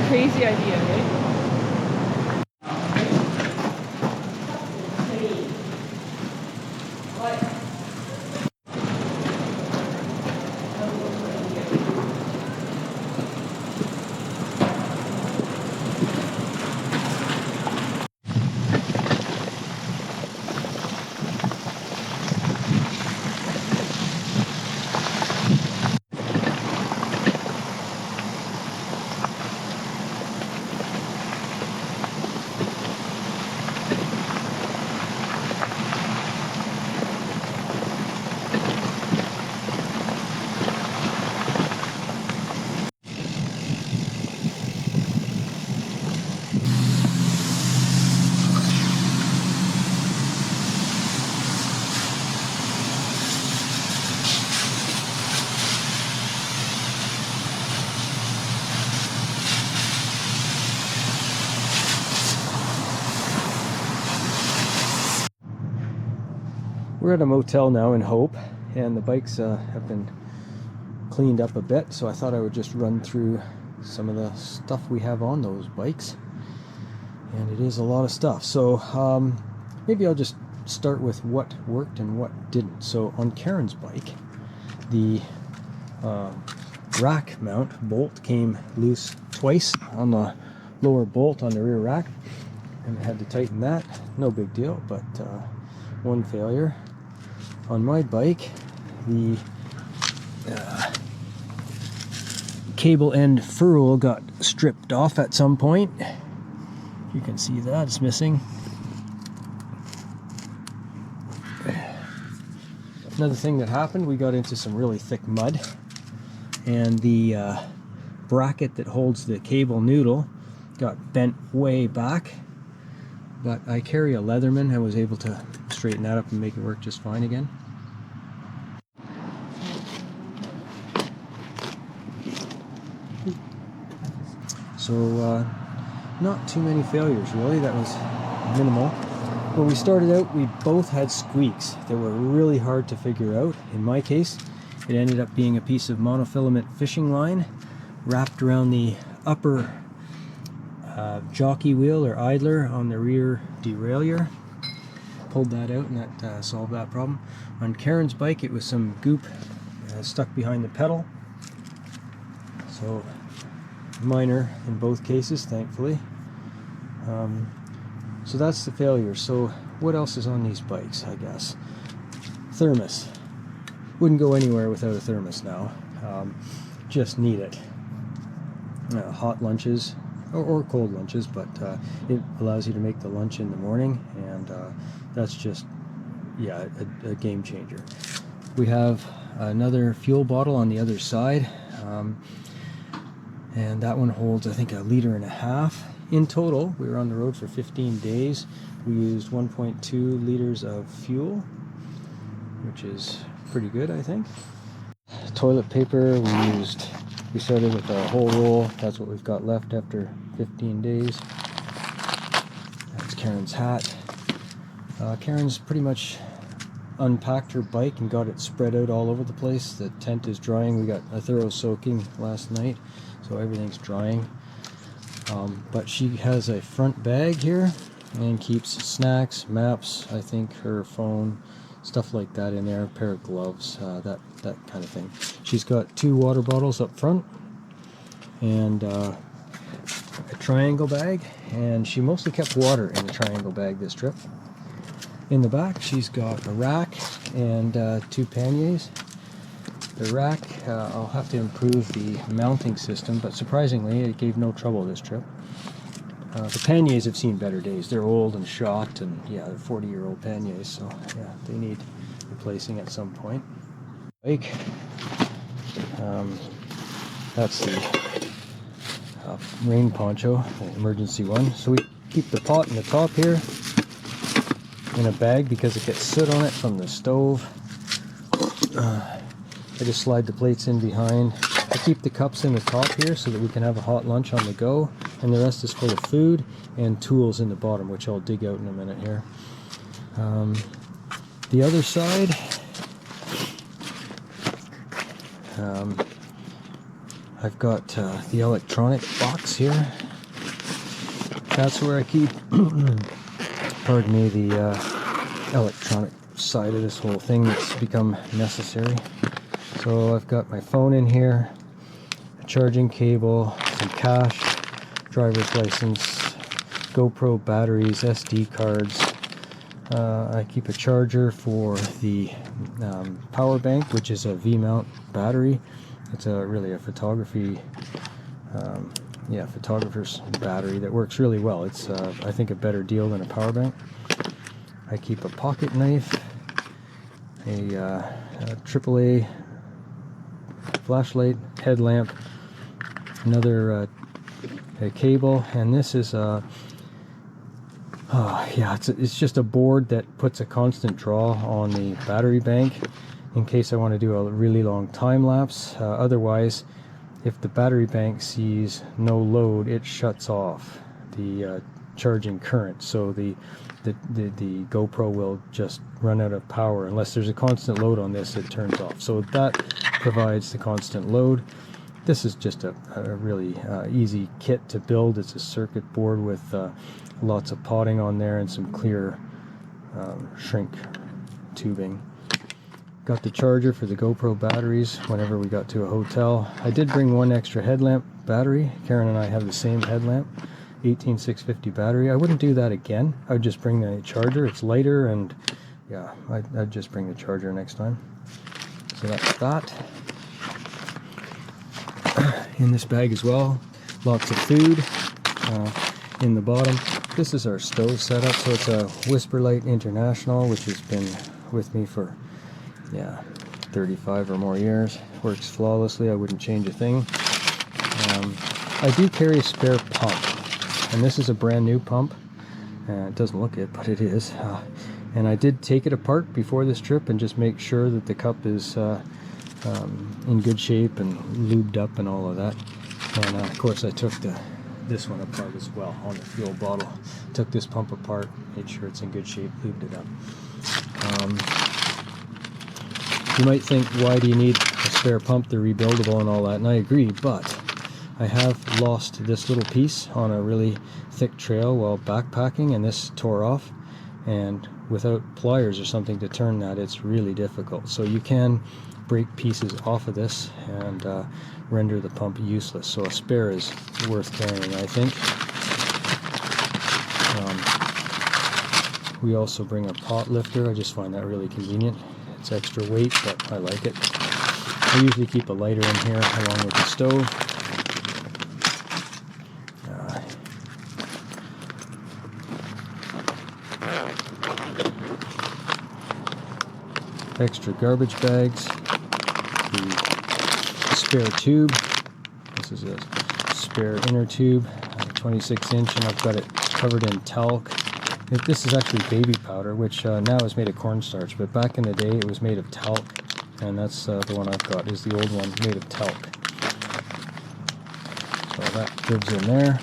Speaker 2: Crazy idea, right?
Speaker 4: We're at a motel now in Hope, and the bikes have been cleaned up a bit, so I thought I would just run through some of the stuff we have on those bikes. And it is a lot of stuff, so maybe I'll just start with what worked and what didn't. So on Karen's bike, the rack mount bolt came loose twice on the lower bolt on the rear rack, and I had to tighten that. No big deal, but one failure. On my bike, the cable end ferrule got stripped off at some point. You can see that it's missing. Another thing that happened, we got into some really thick mud, and the bracket that holds the cable noodle got bent way back, but I carry a Leatherman. I was able to straighten that up and make it work just fine again. So not too many failures really, that was minimal. When we started out, we both had squeaks that were really hard to figure out. In my case, it ended up being a piece of monofilament fishing line wrapped around the upper jockey wheel or idler on the rear derailleur. Pulled that out, and that solved that problem. On Karen's bike, it was some goop stuck behind the pedal. So minor in both cases, thankfully. So that's the failure. So what else is on these bikes, I guess? Thermos. Wouldn't go anywhere without a thermos now. Just need it. Hot lunches or cold lunches, but it allows you to make the lunch in the morning, and that's just, yeah, a game changer. We have another fuel bottle on the other side, and that one holds, I think, 1.5 liters. In total, we were on the road for 15 days. We used 1.2 liters of fuel, which is pretty good, I think. Toilet paper, we started with a whole roll. That's what we've got left after 15 days. That's Karen's hat. Karen's pretty much unpacked her bike and got it spread out all over the place. The tent is drying. We got a thorough soaking last night, so everything's drying. But she has a front bag here and keeps snacks, maps, I think her phone, stuff like that in there, a pair of gloves, that kind of thing. She's got 2 water bottles up front and a triangle bag, and she mostly kept water in the triangle bag this trip. In the back she's got a rack and 2 panniers. The rack, I'll have to improve the mounting system, but surprisingly it gave no trouble this trip. The panniers have seen better days. They're old and shot, and yeah, they're 40-year-old panniers, so yeah, they need replacing at some point. Bike, that's the rain poncho, the emergency one. So we keep the pot in the top here in a bag because it gets soot on it from the stove. I just slide the plates in behind. I keep the cups in the top here so that we can have a hot lunch on the go, and the rest is full of food and tools in the bottom, which I'll dig out in a minute here. The other side, I've got the electronic box here. That's where I keep, pardon me, the electronic side of this whole thing that's become necessary. So I've got my phone in here, a charging cable, some cash, driver's license, GoPro batteries, SD cards. I keep a charger for the power bank, which is a V-mount battery. It's really a photographer's battery that works really well. It's I think a better deal than a power bank. I keep a pocket knife, a AAA flashlight, headlamp, another a cable, and this is it's just a board that puts a constant draw on the battery bank in case I want to do a really long time lapse. Otherwise, if the battery bank sees no load, it shuts off the charging current, so the GoPro will just run out of power. Unless there's a constant load on this, it turns off. So that provides the constant load. This is just a really easy kit to build. It's a circuit board with lots of potting on there and some clear shrink tubing. Got the charger for the GoPro batteries whenever we got to a hotel. I did bring one extra headlamp battery. Karen and I have the same headlamp, 18650 battery. I wouldn't do that again. I would just bring the charger. It's lighter, and yeah, I'd just bring the charger next time. So that's that. In this bag as well, lots of food in the bottom. This is our stove setup, so it's a Whisperlite International, which has been with me for 35 or more years. Works flawlessly. I wouldn't change a thing. I do carry a spare pump, and this is a brand new pump. It doesn't look it, but it is. And I did take it apart before this trip and just make sure that the cup is in good shape and lubed up and all of that. And of course I took this one apart as well on the fuel bottle. Took this pump apart, made sure it's in good shape, lubed it up. You might think, why do you need a spare pump? They're rebuildable and all that, and I agree, but I have lost this little piece on a really thick trail while backpacking, and this tore off, and without pliers or something to turn that, it's really difficult. So you can break pieces off of this and render the pump useless. So a spare is worth carrying, I think. We also bring a pot lifter. I just find that really convenient. It's extra weight, but I like it. I usually keep a lighter in here along with the stove. Extra garbage bags. The spare tube. This is a spare inner tube, 26-inch, and I've got it covered in talc. This is actually baby powder, which now is made of cornstarch, but back in the day it was made of talc, and that's the one I've got, is the old one made of talc. So that lives in there.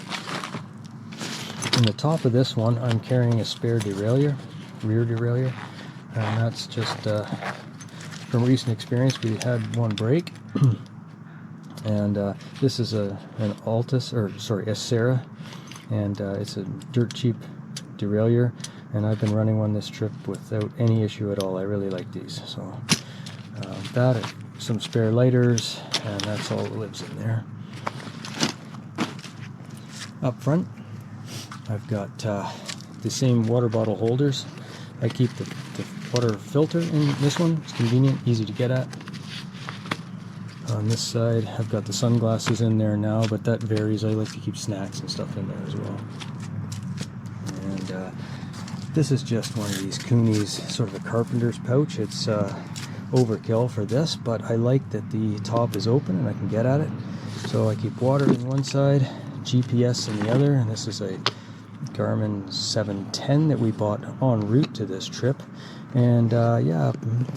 Speaker 4: In the top of this one, I'm carrying a spare derailleur, rear derailleur, and that's just from recent experience. We had one break, and this is an Altus, or sorry, a Sarah, and it's a dirt cheap derailleur. and I've been running one this trip without any issue at all. I really like these. So that, some spare lighters, and that's all that lives in there. Up front, I've got the same water bottle holders. I keep the water filter in this one. It's convenient, easy to get at. On this side, I've got the sunglasses in there now, but that varies. I like to keep snacks and stuff in there as well. And this is just one of these Coonies, sort of a carpenter's pouch. It's overkill for this, but I like that the top is open and I can get at it. So I keep water in one side, GPS in the other, and this is a Garmin 710 that we bought en route to this trip. And yeah,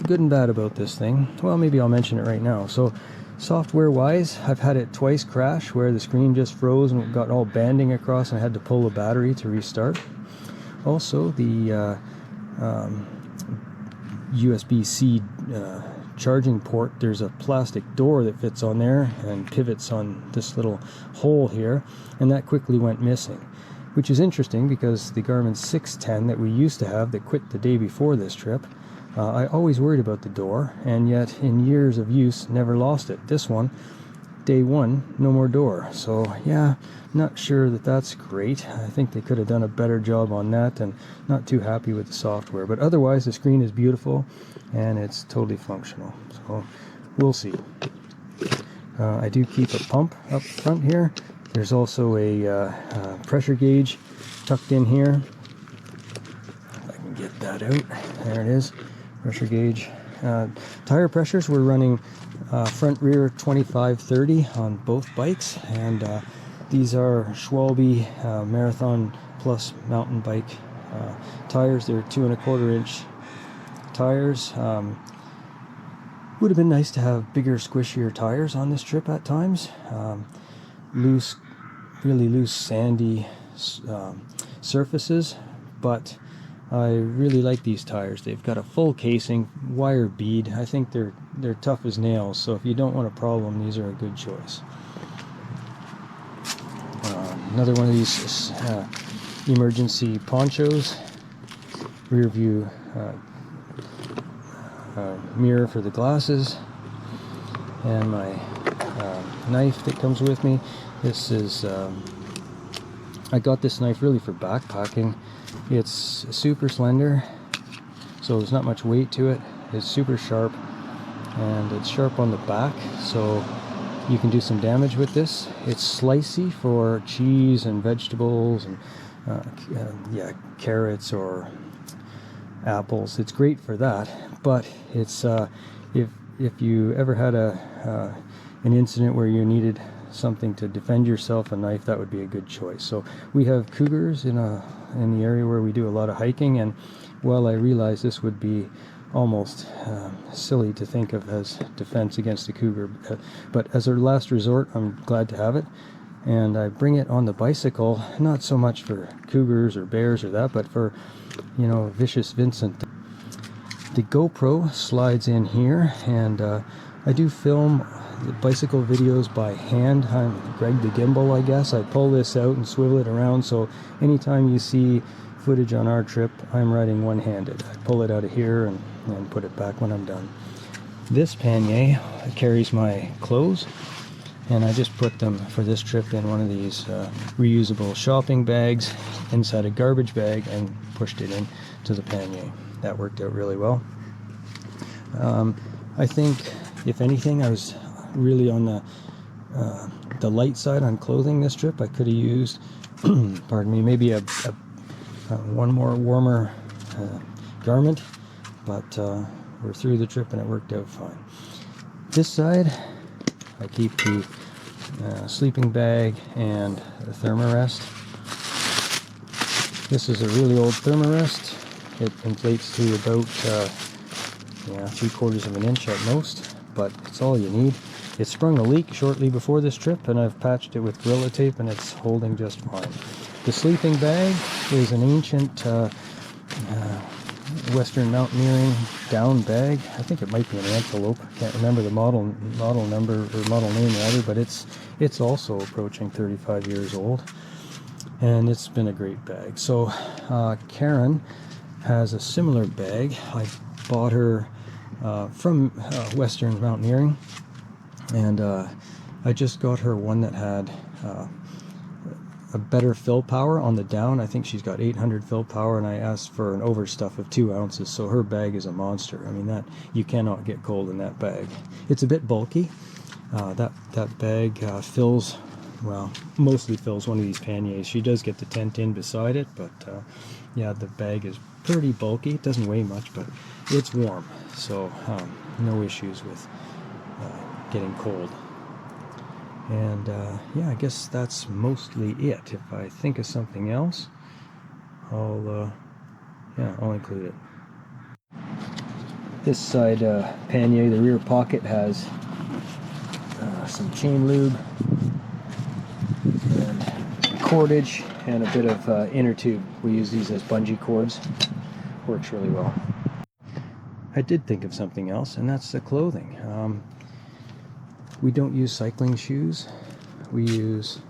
Speaker 4: good and bad about this thing. Well, maybe I'll mention it right now. So software wise, I've had it twice crash where the screen just froze and got all banding across and I had to pull the battery to restart. Also, the USB-C charging port, there's a plastic door that fits on there and pivots on this little hole here, and that quickly went missing, which is interesting because the Garmin 610 that we used to have that quit the day before this trip, I always worried about the door, and yet in years of use never lost it. This one, day one, no more door. So yeah, not sure that that's great. I think they could have done a better job on that, and not too happy with the software. But otherwise the screen is beautiful and it's totally functional. So we'll see. I do keep a pump up front here. There's also a pressure gauge tucked in here. If I can get that out. There it is. Pressure gauge. Tire pressures, we're running front rear 25-30 on both bikes, and these are Schwalbe Marathon Plus mountain bike tires. They're 2¼ inch tires. Would have been nice to have bigger, squishier tires on this trip at times. Loose, really loose, sandy surfaces, but I really like these tires. They've got a full casing, wire bead. I think they're tough as nails, so if you don't want a problem, these are a good choice. Another one of these emergency ponchos, rear view mirror for the glasses, and my knife that comes with me. This is I got this knife really for backpacking. It's super slender, so there's not much weight to it. It's super sharp, and it's sharp on the back, so you can do some damage with this. It's slicey for cheese and vegetables and yeah, carrots or apples. It's great for that, but it's if you ever had an incident where you needed something to defend yourself, a knife, that would be a good choice. So we have cougars in the area where we do a lot of hiking, and while I realize this would be almost silly to think of as defense against a cougar, but as a last resort, I'm glad to have it. And I bring it on the bicycle, not so much for cougars or bears or that, but for, you know, vicious Vincent. The GoPro slides in here, and I do film the bicycle videos by hand. I'm Greg the Gimbal, I guess. I pull this out and swivel it around, so anytime you see footage on our trip, I'm riding one-handed. I pull it out of here and put it back when I'm done. This pannier carries my clothes, and I just put them for this trip in one of these reusable shopping bags inside a garbage bag and pushed it in to the pannier. That worked out really well. I think, if anything, I was really on the light side on clothing this trip. I could have used, pardon me, maybe a one more warmer garment, but we're through the trip and it worked out fine. This side, I keep the sleeping bag and the thermarest. This is a really old thermarest. It inflates to about 3/4 of an inch at most, but it's all you need. It sprung a leak shortly before this trip, and I've patched it with Gorilla Tape, and it's holding just fine. The sleeping bag is an ancient Western mountaineering down bag. I think it might be an Antelope. Can't remember the model number or model name rather, but it's also approaching 35 years old. and it's been a great bag. So Karen has a similar bag. I bought her from Western Mountaineering, and I just got her one that had a better fill power on the down. I think she's got 800 fill power, and I asked for an overstuff of 2 ounces, so her bag is a monster. I mean, that you cannot get cold in that bag. It's a bit bulky. That bag fills, well, mostly fills one of these panniers. She does get the tent in beside it, but yeah, the bag is pretty bulky. It doesn't weigh much, but it's warm, so no issues with getting cold. And yeah, I guess that's mostly it. If I think of something else, I'll include it. This side pannier, the rear pocket, has some chain lube and cordage and a bit of inner tube. We use these as bungee cords. Works really well. I did think of something else, and that's the clothing. We don't use cycling shoes. We use,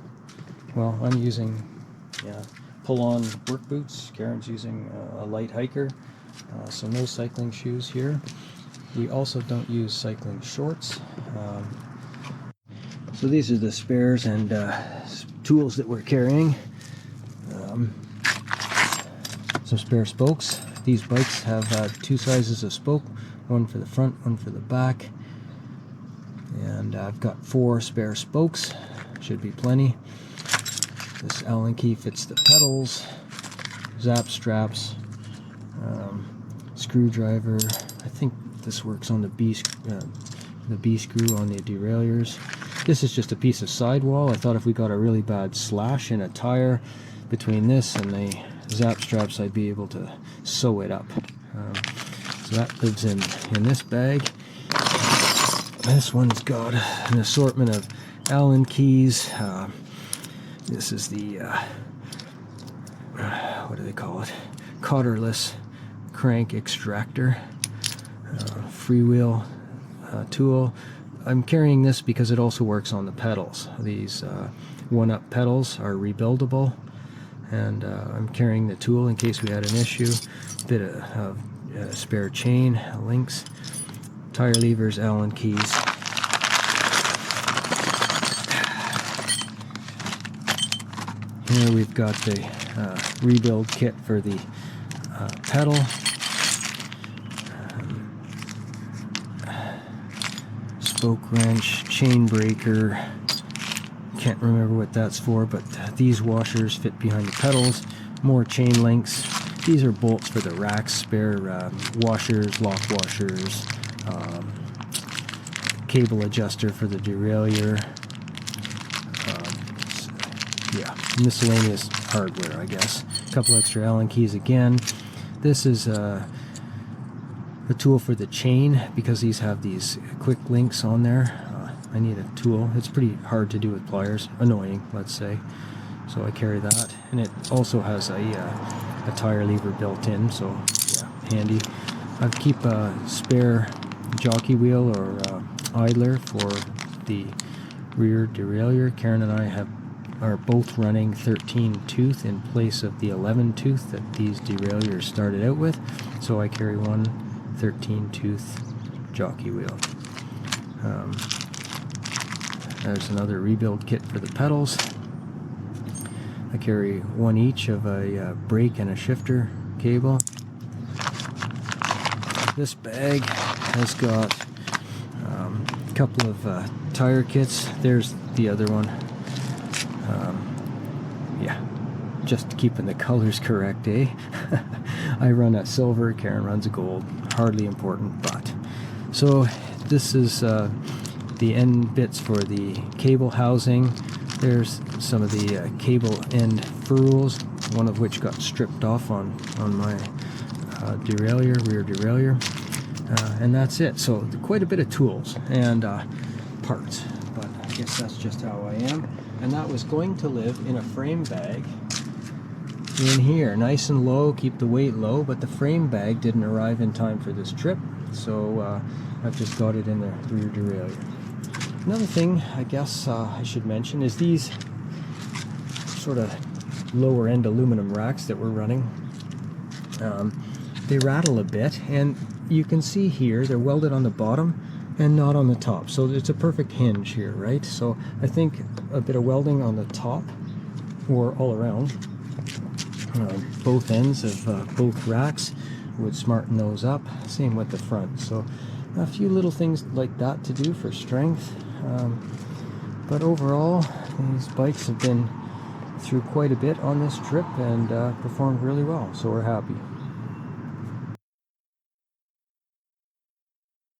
Speaker 4: well, I'm using pull-on work boots. Karen's using a light hiker, so no cycling shoes here. We also don't use cycling shorts. So these are the spares and tools that we're carrying. Some spare spokes. These bikes have 2 sizes of spoke, one for the front, one for the back. And I've got 4 spare spokes, should be plenty. This Allen key fits the pedals, zap straps, screwdriver. I think this works on the B screw on the derailleurs. This is just a piece of sidewall. I thought if we got a really bad slash in a tire between this and the zap straps, I'd be able to sew it up. So that lives in this bag. This one's got an assortment of Allen keys. This is the, what do they call it? Collarless crank extractor. Freewheel tool. I'm carrying this because it also works on the pedals. These one-up pedals are rebuildable, and I'm carrying the tool in case we had an issue. A bit of spare chain, links, tire levers, Allen keys. Here we've got the rebuild kit for the pedal. Spoke wrench, chain breaker. Can't remember what that's for, but these washers fit behind the pedals. More chain links. These are bolts for the racks, spare washers, lock washers. Cable adjuster for the derailleur. Yeah, miscellaneous hardware, I guess. A couple extra Allen keys again. This is a tool for the chain because these have these quick links on there. I need a tool. It's pretty hard to do with pliers. Annoying, let's say. So I carry that, and it also has a tire lever built in, so yeah, handy. I keep a spare jockey wheel or idler for the rear derailleur. Karen and I are both running 13 tooth in place of the 11 tooth that these derailleurs started out with, so I carry one 13 tooth jockey wheel. There's another rebuild kit for the pedals. I carry one each of a brake and a shifter cable. This bag has got a couple of tire kits. There's the other one. Yeah, just keeping the colors correct, eh? I run a silver, Karen runs a gold. Hardly important, but. So this is the end bits for the cable housing. There's some of the cable end furls, one of which got stripped off on my derailleur, rear derailleur. And that's it. So quite a bit of tools and parts, but I guess that's just how I am. And that was going to live in a frame bag in here, nice and low, keep the weight low, but the frame bag didn't arrive in time for this trip, so I've just got it in the rear derailleur. Another thing I guess I should mention is these sort of lower end aluminum racks that we're running. They rattle a bit, and you can see here they're welded on the bottom and not on the top, so it's a perfect hinge here, right? So I think a bit of welding on the top or all around both ends of both racks would smarten those up. Same with the front. So a few little things like that to do for strength, but overall these bikes have been through quite a bit on this trip and performed really well, so we're happy.